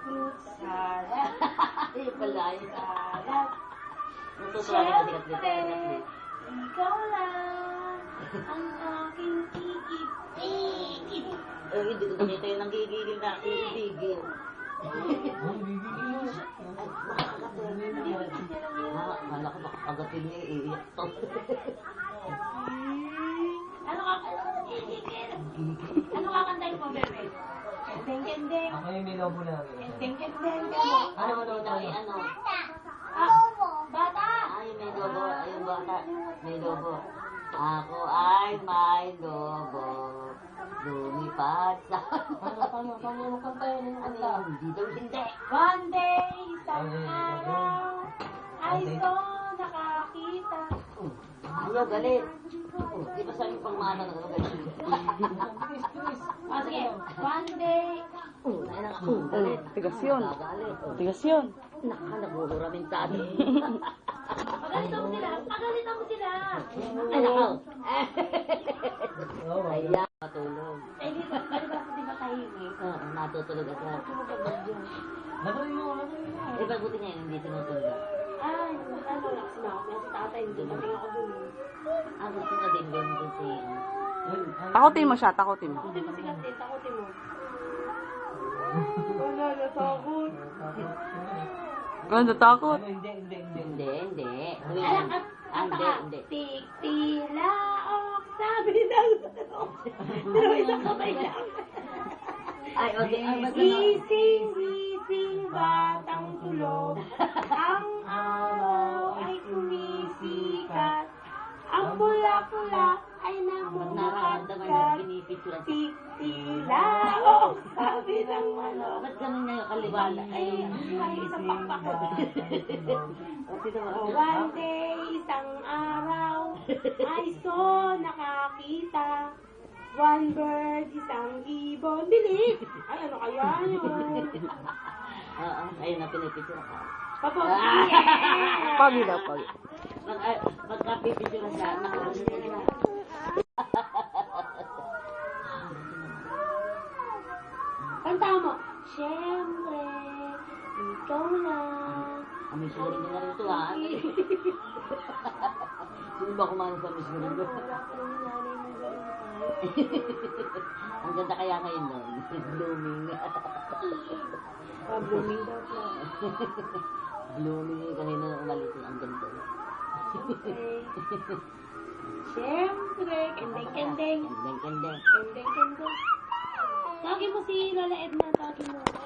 Fruit salad. Ayun pala, ayun. Salad. Natutuwa ka kasi kasi Siyempre, ikaw lang ang aking igib-igib. Eh, hindi ko ganito yung nanggigigil na iibigil. Akala ko baka kagatin niya iiyak to. Ano gigigil? Ano kakantayin mo, bebe? Kendeng-kendeng. Ako yung may lobo na. Kendeng-kendeng. Ano, ano? Bata! Ay, may lobo. Ayun bata. May lobo. Ako ay may lobo. Lumipad sa... Paano mo kantayin yung kanta? Hindi daw hindi. One day, isang araw, ay so nakakita. Ano, galit. Di ba sabi pang mana na galit? Sige, one day. Ay, galit. Tigas yun. Galit. Tigas yun. Naguguramin sa atin. Pagalitan mo sila. Pagalitan mo sila. Ay, nakaw. Oo, Ay, matulog. Eh, di ba tahimik? Oo, natutulog agad. labarin mo. Eh, baguti niya yun, hindi tinutulog. Ay, ano, sinakot niya sa tatay. Hindi natin ako dun. Ah, gusto nga din doon kasi... Takutin mo siya, takutin mo. Takutin mo si Kante, takutin mo. Wala, natakot. Ano, natakot? Hindi. Hindi. Alam, Hindi. Tik-tilaok, sabi ng pero isang kamay lang. Ay, okay. Gising batang tulog, ang araw ay kumisikat, ang pula-pula ay Nararamdaman niya, namumukadkat, pinipicturan. tik-tilaok, sabi ng manok. Ba't ganun niya yung kaliwala? Ay, Ay, isang pakpak. kasi naman. One day, isang araw, ay so nakakita. One bird, isang ibon. Bilis! Ay, ano kaya yun? Oo, ayun na, pinipicturan ka. Kapag, Pagi daw, pagi. Magkapipicturan siya, nakakulit na. kanta mo. Siyempre, ikaw lang. Amoy siguro din na rin ito, ha? Sino ba kumain sa miss mo rin? Ang ganda kaya ngayon nun. Blooming. Blooming daw po. Blooming yung kanina na umalis. Ang ganda. Siyempre, kendeng-kendeng. Kendeng. Kendeng-kendeng. Tawagin mo si Lola